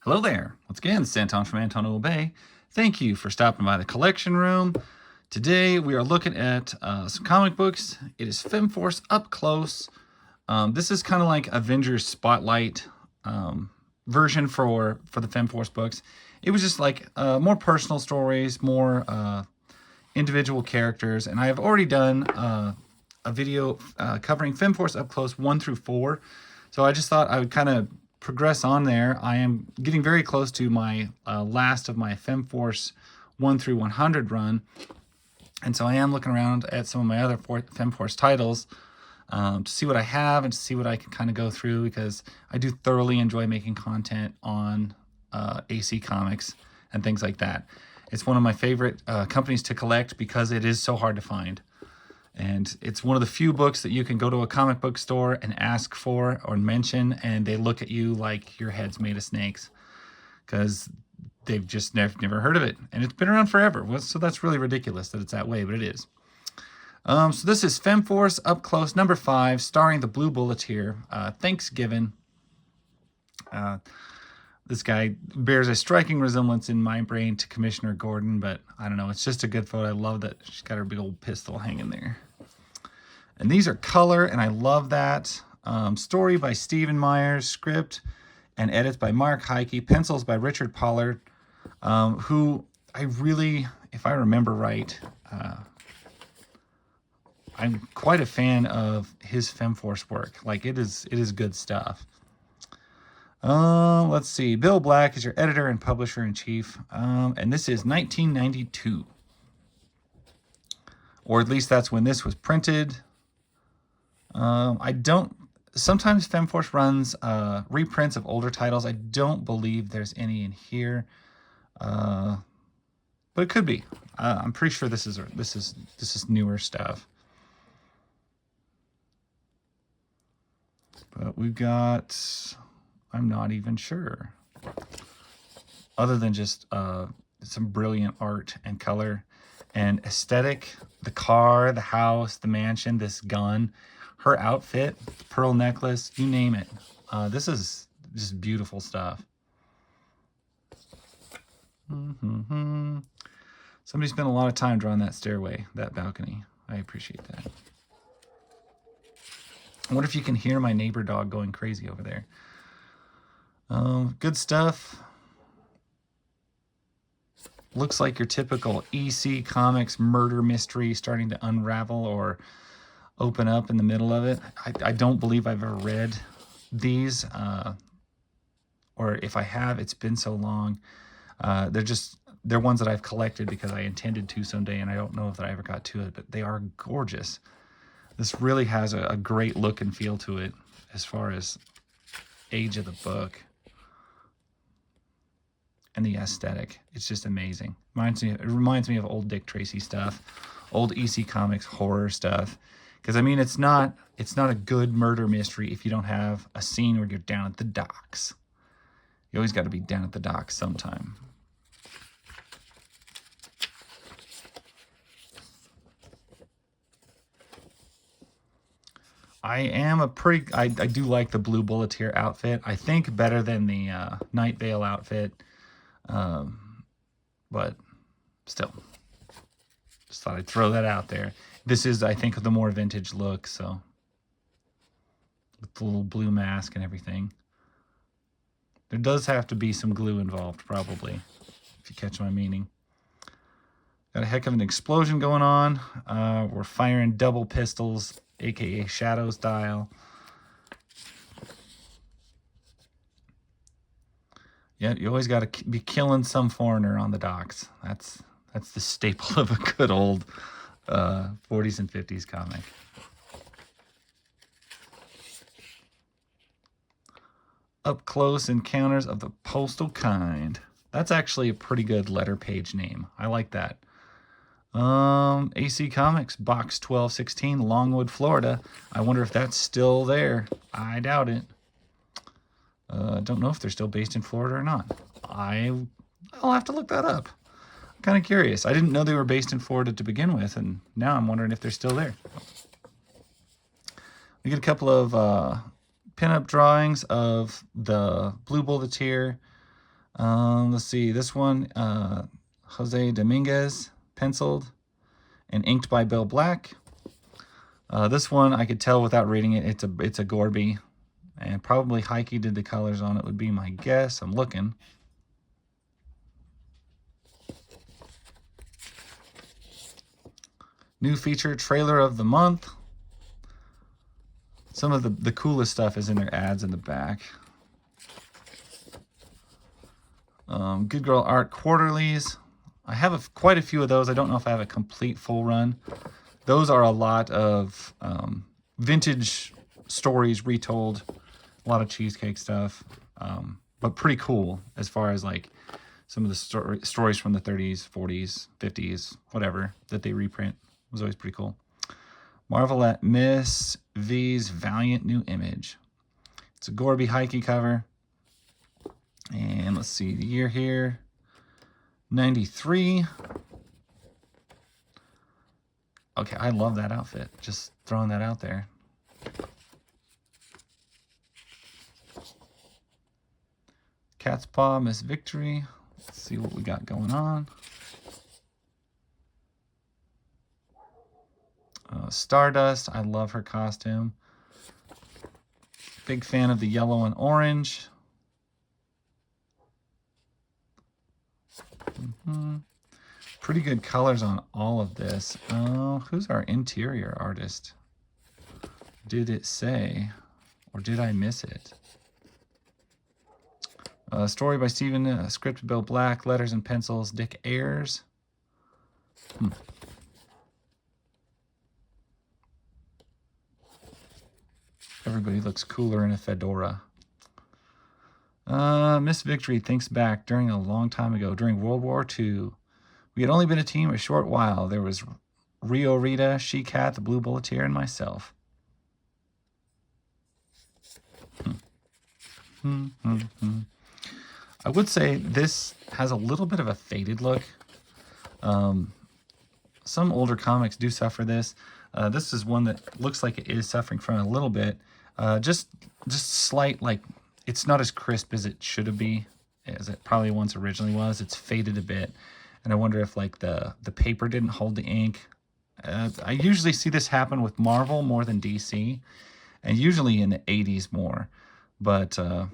Hello there. Once again, it's Anton from Anton Bay. Thank you for stopping by the collection room. Today we are looking at some comic books. It is Femforce Up-Close. This is kind of like Avengers Spotlight version for the Femforce books. It was just like more personal stories, more individual characters, and I have already done a video covering Femforce Up-Close 1 through 4. So I just thought I would kind of progress on there. I am getting very close to my last of my Femforce 1 through 100 run. And so I am looking around at some of my other Femforce titles to see what I have and to see what I can kind of go through, because I do thoroughly enjoy making content on AC Comics and things like that. It's one of my favorite companies to collect because it is so hard to find. And it's one of the few books that you can go to a comic book store and ask for or mention, and they look at you like your head's made of snakes because they've just never heard of it. And it's been around forever. So that's really ridiculous that it's that way, but it is. So this is Femforce Up-Close number 5, starring the Blue Bulleteer, Thanksgiving. This guy bears a striking resemblance in my brain to Commissioner Gordon, but I don't know. It's just a good photo. I love that she's got her big old pistol hanging there. And these are color, and I love that. Story by Stephen Myers, script and edits by Mark Heike, pencils by Richard Pollard, who I really, if I remember right, I'm quite a fan of his Femforce work. Like, it is good stuff. Let's see. Bill Black is your editor and publisher-in-chief. And this is 1992. Or at least that's when this was printed. Sometimes Femforce runs reprints of older titles. I don't believe there's any in here. But it could be. I'm pretty sure this is newer stuff. But we've got, I'm not even sure. Other than just some brilliant art and color and aesthetic. The car, the house, the mansion, this gun, her outfit, pearl necklace, you name it. This is just beautiful stuff. Somebody spent a lot of time drawing that stairway, that balcony. I appreciate that. I wonder if you can hear my neighbor dog going crazy over there. Good stuff. Looks like your typical EC Comics murder mystery starting to unravel or open up in the middle of it. I don't believe I've ever read these, or if I have, it's been so long. They're ones that I've collected because I intended to someday, and I don't know if I ever got to it, but they are gorgeous. This really has a great look and feel to it as far as age of the book and the aesthetic. It's just amazing. It reminds me of old Dick Tracy stuff, old EC Comics horror stuff. Because, I mean, it's not a good murder mystery if you don't have a scene where you're down at the docks. You always got to be down at the docks sometime. I do like the Blue Bulleteer outfit. I think better than the Night Vale outfit. But still, just thought I'd throw that out there. This is, I think, the more vintage look, so with the little blue mask and everything. There does have to be some glue involved, probably, if you catch my meaning. Got a heck of an explosion going on. We're firing double pistols, aka Shadow style. Yeah, you always got to be killing some foreigner on the docks. That's the staple of a good old 40s and 50s comic. Up-Close Encounters of the Postal Kind. That's actually a pretty good letter page name. I like that. AC Comics, Box 1216, Longwood, Florida. I wonder if that's still there. I doubt it. Don't know if they're still based in Florida or not. I'll have to look that up. I'm kind of curious. I didn't know they were based in Florida to begin with, and now I'm wondering if they're still there. We get a couple of pinup drawings of the Blue Bulleteer, Let's see, this one, Jose Dominguez, penciled and inked by Bill Black. This one I could tell without reading it, it's a Gorby, and probably Heike did the colors on it would be my guess. I'm looking. New feature trailer of the month. Some of the coolest stuff is in their ads in the back. Good Girl Art Quarterlies. I have quite a few of those. I don't know if I have a complete full run. Those are a lot of vintage stories retold. A lot of cheesecake stuff. But pretty cool as far as like some of the stories from the 30s, 40s, 50s, whatever, that they reprint. It was always pretty cool. Marvel at Miss V's Valiant New Image. It's a Gorby Heike cover. And let's see, the year here, 93. Okay, I love that outfit. Just throwing that out there. Cat's Paw, Miss Victory. Let's see what we got going on. Stardust, I love her costume. Big fan of the yellow and orange. Pretty good colors on all of this. Oh, who's our interior artist? Did it say? Or did I miss it? Story by Steven, script Bill Black, letters and pencils Dick Ayers. Everybody looks cooler in a fedora. Miss Victory thinks back during a long time ago, during World War II. We had only been a team a short while. There was Rio Rita, She-Cat, the Blue Bulleteer, and myself. I would say this has a little bit of a faded look. Some older comics do suffer this. This is one that looks like it is suffering from it a little bit. Just slight, like, it's not as crisp as it should be, as it probably once originally was. It's faded a bit. And I wonder if, like, the paper didn't hold the ink. I usually see this happen with Marvel more than DC. And usually in the 80s more. But, I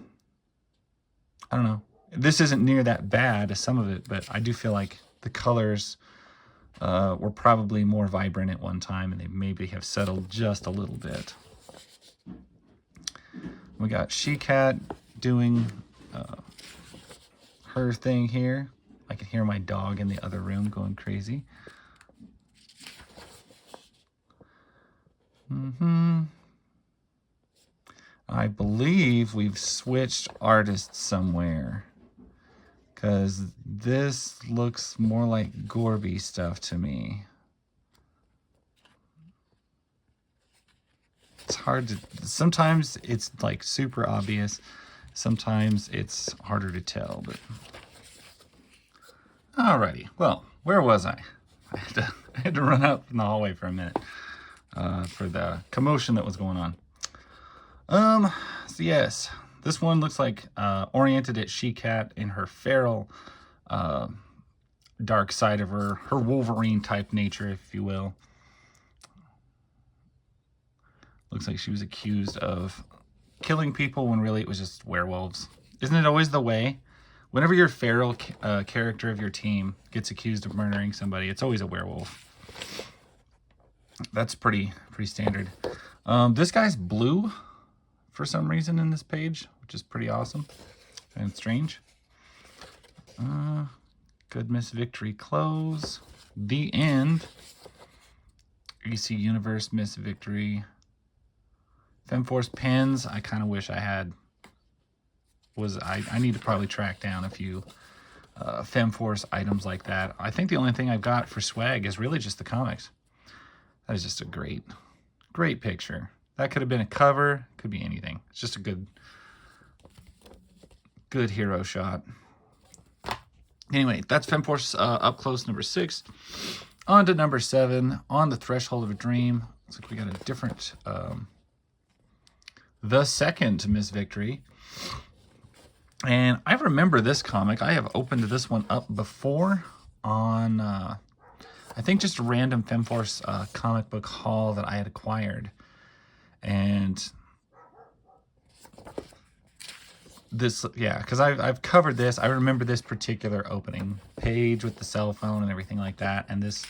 don't know. This isn't near that bad as some of it, but I do feel like the colors were probably more vibrant at one time, and they maybe have settled just a little bit. We got She-Cat doing her thing here. I can hear my dog in the other room going crazy. I believe we've switched artists somewhere, because this looks more like Gorby stuff to me. It's hard to, sometimes it's like super obvious, sometimes it's harder to tell, but. Alrighty, well, where was I? I had to run out from the hallway for a minute for the commotion that was going on. So yes, this one looks like oriented at She-Cat in her feral dark side of her Wolverine type nature, if you will. Looks like she was accused of killing people when really it was just werewolves. Isn't it always the way? Whenever your feral character of your team gets accused of murdering somebody, it's always a werewolf. That's pretty standard. This guy's blue for some reason in this page, which is pretty awesome and strange. Good Miss Victory close. The end. EC Universe Miss Victory. Femforce pens. I kind of wish I had. I need to probably track down a few Femforce items like that. I think the only thing I've got for swag is really just the comics. That is just a great picture. That could have been a cover, could be anything. It's just a good hero shot. Anyway, that's Femforce Up-Close number 6. On to number 7, On the Threshold of a Dream. Looks like we got a different, the second Miss Victory. And I remember this comic. I have opened this one up before on, I think, just a random Femforce comic book haul that I had acquired. And this, yeah, because I've covered this. I remember this particular opening page with the cell phone and everything like that. And this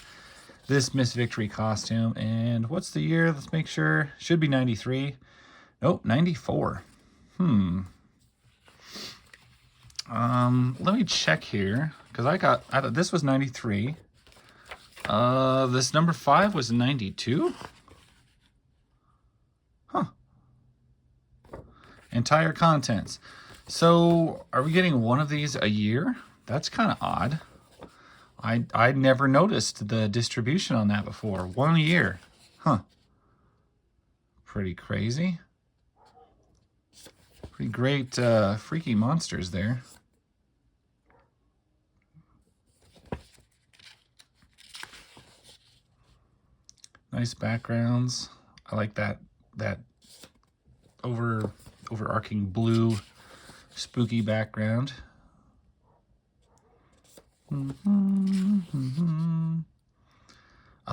Miss Victory costume. And what's the year? Let's make sure. Should be 93. Nope, 94. Let me check here, because I thought this was 93. This number 5 was 92. Huh. Entire contents. So, are we getting one of these a year? That's kind of odd. I'd never noticed the distribution on that before. One a year. Huh. Pretty crazy. Pretty great freaky monsters there. Nice backgrounds. I like that overarching blue spooky background. I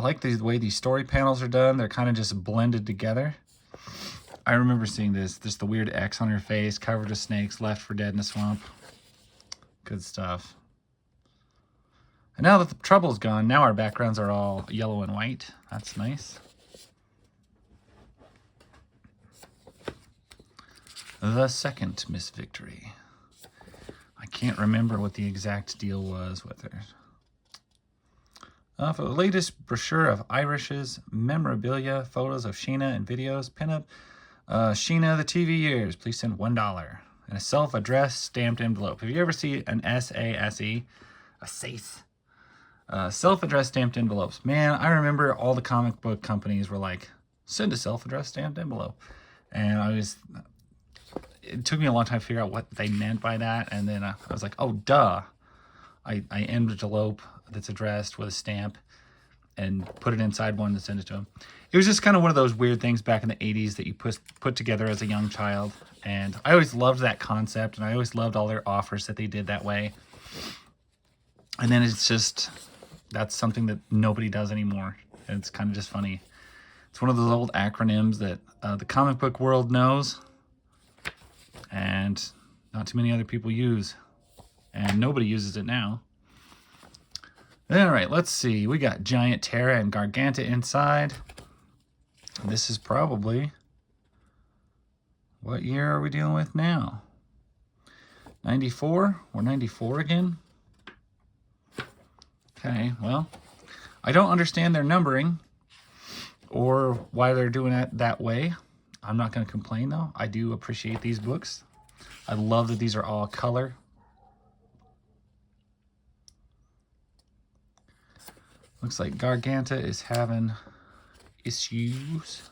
like the way these story panels are done. They're kind of just blended together. I remember seeing this. There's the weird X on her face, covered with snakes, left for dead in the swamp. Good stuff. And now that the trouble's gone, now our backgrounds are all yellow and white. That's nice. The second Miss Victory. I can't remember what the exact deal was with her. For the latest brochure of Irish's memorabilia, photos of Sheena and videos, pinup Sheena the TV years, please send $1. And a self-addressed stamped envelope. If you ever see an SASE, a SACE, self-addressed stamped envelopes. Man, I remember all the comic book companies were like, send a self-addressed stamped envelope. And it took me a long time to figure out what they meant by that. And then I was like, oh, duh. I envelope that's addressed with a stamp and put it inside one to send it to them. It was just kind of one of those weird things back in the 80s that you put together as a young child. And I always loved that concept, and I always loved all their offers that they did that way. And then it's just, that's something that nobody does anymore. And it's kind of just funny. It's one of those old acronyms that the comic book world knows, and not too many other people use. And nobody uses it now. All right, let's see. We got Giant Terra and Garganta inside. This is probably... What year are we dealing with now? 94? We're 94 again? Okay, well, I don't understand their numbering or why they're doing it that way. I'm not going to complain, though. I do appreciate these books. I love that these are all color. Looks like Garganta is having issues.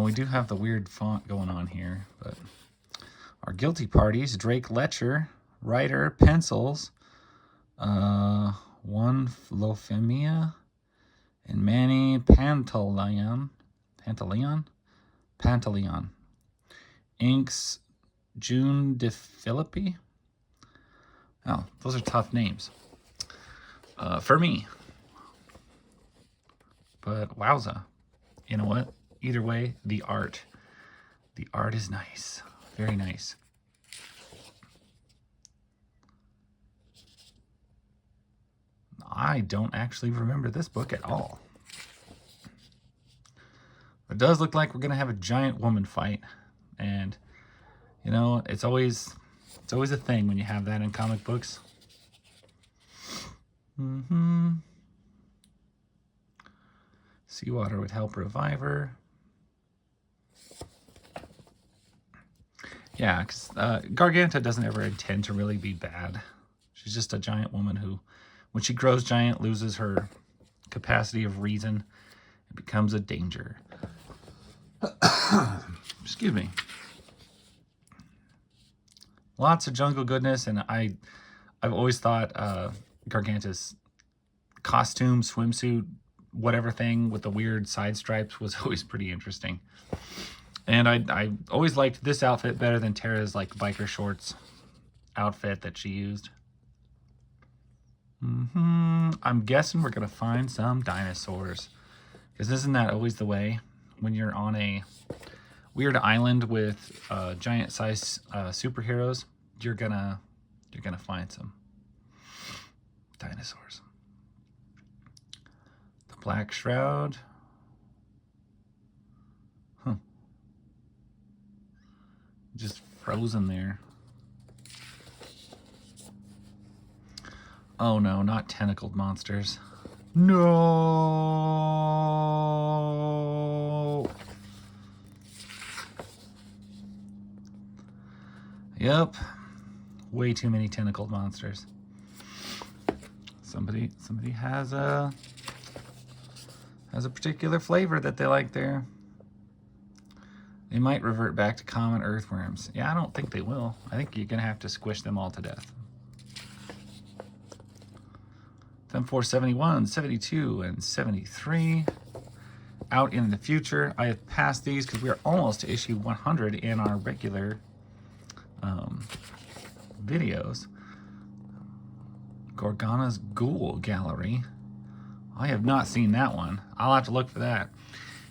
We do have the weird font going on here, but our guilty parties, Drake Letcher, writer, pencils, one Lofemia, and Manny Pantaleon. Inks, June DeFilippi. Oh, those are tough names for me. But wowza. You know what? Either way, the art is nice. Very nice. I don't actually remember this book at all. It does look like we're going to have a giant woman fight. And, you know, it's always a thing when you have that in comic books. Seawater would help revive her. Yeah, because Garganta doesn't ever intend to really be bad. She's just a giant woman who, when she grows giant, loses her capacity of reason and becomes a danger. Excuse me. Lots of jungle goodness, and I've always thought Garganta's costume, swimsuit, whatever thing with the weird side stripes was always pretty interesting. And I always liked this outfit better than Tara's like biker shorts outfit that she used. I'm guessing we're gonna find some dinosaurs, because isn't that always the way when you're on a weird island with giant size superheroes? You're gonna find some dinosaurs. The Black Shroud. Huh. Just frozen there. Oh no, not tentacled monsters. No. Yep. Way too many tentacled monsters. Somebody has a particular flavor that they like there. They might revert back to common earthworms. Yeah, I don't think they will. I think you're gonna have to squish them all to death. Femforce 71, 72, and 73 out in the future. I have passed these because we are almost to issue 100 in our regular videos. Gorgona's Ghoul Gallery. I have not seen that one. I'll have to look for that.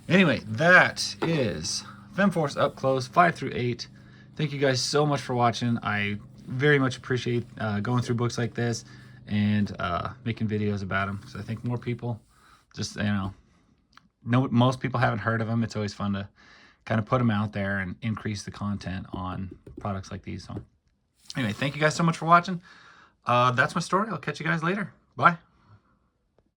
Anyway, that is Femforce Up Close 5 through 8. Thank you guys so much for watching. I very much appreciate going through books like this and making videos about them, because I think more people just, most people haven't heard of them. It's always fun to kind of put them out there and increase the content on products like these. So anyway, thank you guys so much for watching. That's my story. I'll catch you guys later. Bye.